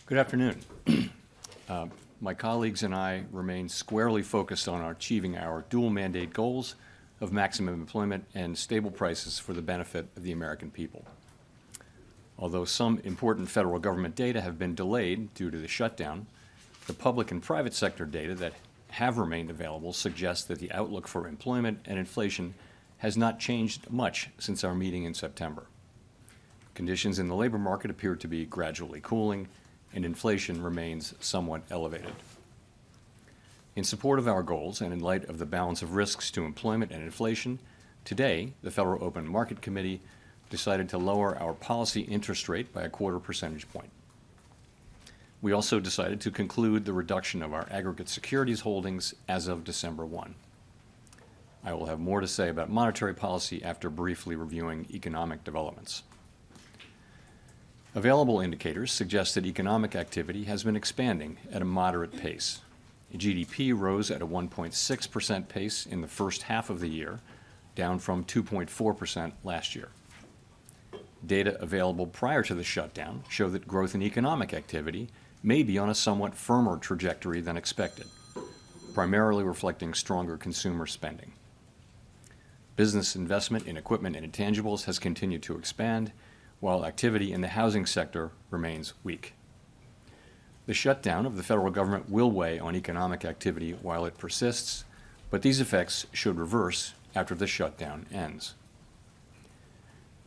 Good afternoon. My colleagues and I remain squarely focused on achieving our dual mandate goals of maximum employment and stable prices for the benefit of the American people. Although some important federal government data have been delayed due to the shutdown, the public and private sector data that have remained available suggests that the outlook for employment and inflation has not changed much since our meeting in September. Conditions in the labor market appear to be gradually cooling, and inflation remains somewhat elevated. In support of our goals and in light of the balance of risks to employment and inflation, today the Federal Open Market Committee decided to lower our policy interest rate by a 1/4 percentage point. We also decided to conclude the reduction of our aggregate securities holdings as of December 1. I will have more to say about monetary policy after briefly reviewing economic developments. Available indicators suggest that economic activity has been expanding at a moderate pace. GDP rose at a 1.6% pace in the first half of the year, down from 2.4% last year. Data available prior to the shutdown show that growth in economic activity may be on a somewhat firmer trajectory than expected, primarily reflecting stronger consumer spending. Business investment in equipment and intangibles has continued to expand, while activity in the housing sector remains weak. The shutdown of the federal government will weigh on economic activity while it persists, but these effects should reverse after the shutdown ends.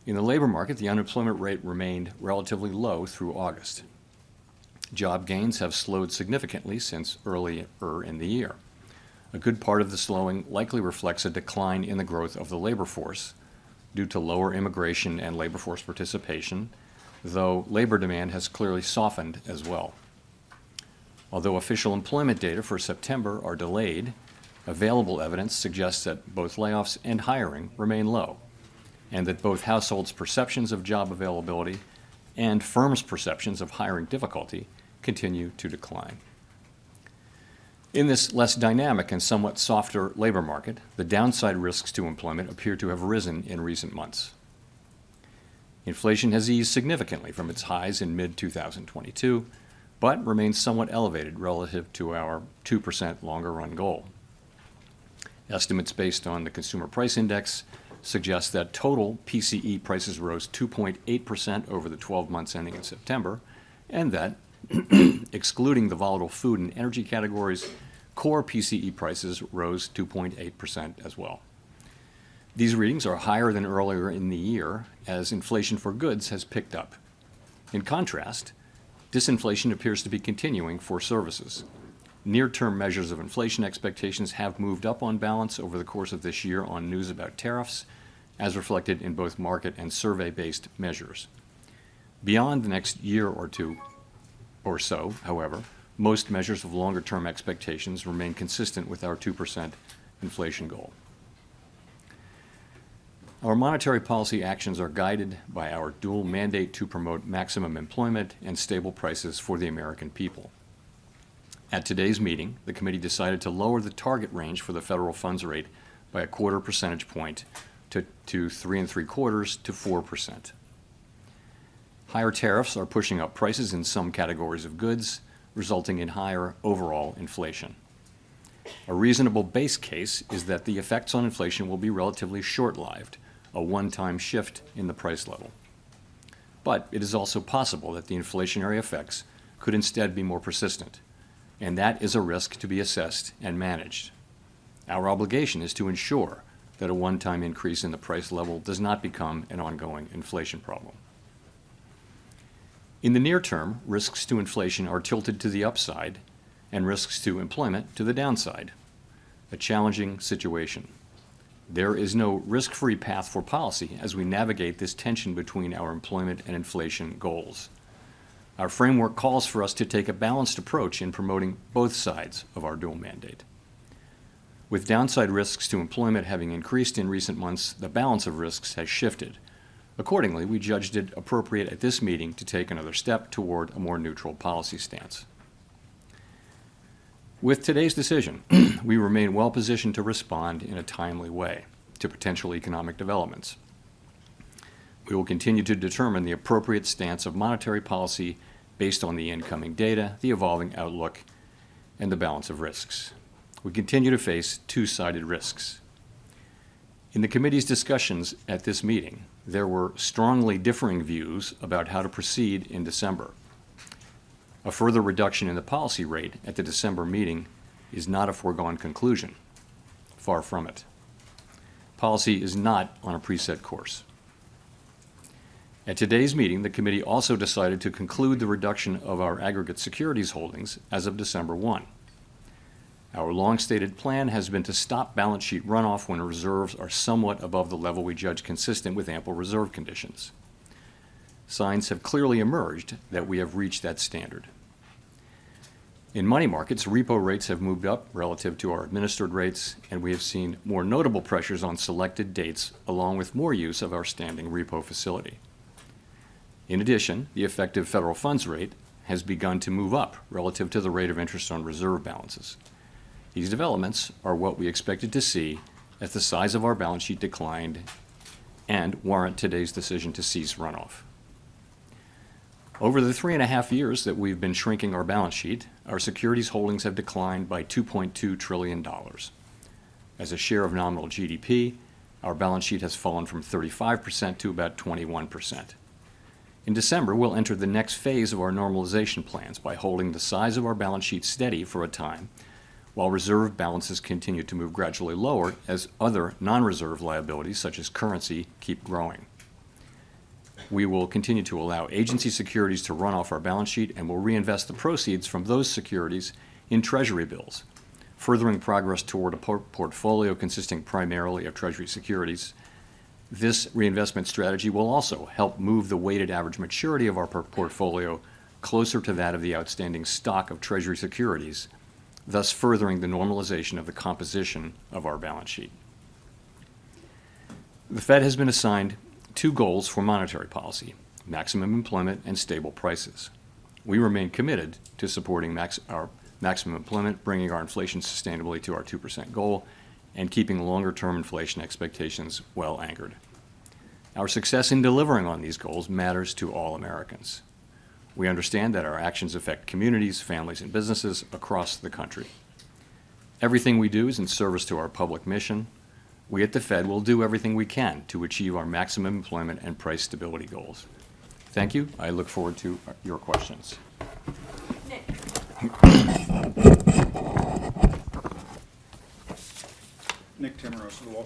In the labor market, the unemployment rate remained relatively low through August. Job gains have slowed significantly since earlier in the year. A good part of the slowing likely reflects a decline in the growth of the labor force due to lower immigration and labor force participation, though labor demand has clearly softened as well. Although official employment data for September are delayed, available evidence suggests that both layoffs and hiring remain low, and that both households' perceptions of job availability and firms' perceptions of hiring difficulty continue to decline. In this less dynamic and somewhat softer labor market, the downside risks to employment appear to have risen in recent months. Inflation has eased significantly from its highs in mid-2022, but remains somewhat elevated relative to our 2% longer-run goal. Estimates based on the Consumer Price Index suggest that total PCE prices rose 2.8% over the 12 months ending in September, and that, excluding the volatile food and energy categories, core PCE prices rose 2.8% as well. These readings are higher than earlier in the year as inflation for goods has picked up. In contrast, disinflation appears to be continuing for services. Near-term measures of inflation expectations have moved up on balance over the course of this year on news about tariffs, as reflected in both market and survey-based measures. Beyond the next year or two or so, however, most measures of longer-term expectations remain consistent with our 2% inflation goal. Our monetary policy actions are guided by our dual mandate to promote maximum employment and stable prices for the American people. At today's meeting, the committee decided to lower the target range for the federal funds rate by a 1/4 percentage point to 3.75% to 4%. Higher tariffs are pushing up prices in some categories of goods, resulting in higher overall inflation. A reasonable base case is that the effects on inflation will be relatively short-lived, a one-time shift in the price level. But it is also possible that the inflationary effects could instead be more persistent, and that is a risk to be assessed and managed. Our obligation is to ensure that a one-time increase in the price level does not become an ongoing inflation problem. In the near term, risks to inflation are tilted to the upside and risks to employment to the downside, a challenging situation. There is no risk-free path for policy as we navigate this tension between our employment and inflation goals. Our framework calls for us to take a balanced approach in promoting both sides of our dual mandate. With downside risks to employment having increased in recent months, the balance of risks has shifted. Accordingly, we judged it appropriate at this meeting to take another step toward a more neutral policy stance. With today's decision, we remain well positioned to respond in a timely way to potential economic developments. We will continue to determine the appropriate stance of monetary policy based on the incoming data, the evolving outlook, and the balance of risks. We continue to face two-sided risks. In the committee's discussions at this meeting, there were strongly differing views about how to proceed in December. A further reduction in the policy rate at the December meeting is not a foregone conclusion. Far from it. Policy is not on a preset course. At today's meeting, the committee also decided to conclude the reduction of our aggregate securities holdings as of December 1. Our long-stated plan has been to stop balance sheet runoff when reserves are somewhat above the level we judge consistent with ample reserve conditions. Signs have clearly emerged that we have reached that standard. In money markets, repo rates have moved up relative to our administered rates, and we have seen more notable pressures on selected dates, along with more use of our standing repo facility. In addition, the effective federal funds rate has begun to move up relative to the rate of interest on reserve balances. These developments are what we expected to see as the size of our balance sheet declined and warrant today's decision to cease runoff. Over the 3.5 years that we've been shrinking our balance sheet, our securities holdings have declined by $2.2 trillion. As a share of nominal GDP, our balance sheet has fallen from 35% to about 21%. In December, we'll enter the next phase of our normalization plans by holding the size of our balance sheet steady for a time, while reserve balances continue to move gradually lower as other non-reserve liabilities, such as currency, keep growing. We will continue to allow agency securities to run off our balance sheet and will reinvest the proceeds from those securities in Treasury bills, furthering progress toward a portfolio consisting primarily of Treasury securities. This reinvestment strategy will also help move the weighted average maturity of our portfolio closer to that of the outstanding stock of Treasury securities, thus furthering the normalization of the composition of our balance sheet. The Fed has been assigned two goals for monetary policy: maximum employment and stable prices. We remain committed to supporting our maximum employment, bringing our inflation sustainably to our 2% goal, and keeping longer-term inflation expectations well anchored. Our success in delivering on these goals matters to all Americans. We understand that our actions affect communities, families, and businesses across the country. Everything we do is in service to our public mission. We at the Fed will do everything we can to achieve our maximum employment and price stability goals. Thank you. I look forward to your questions. Nick Timmeros of the Wall Street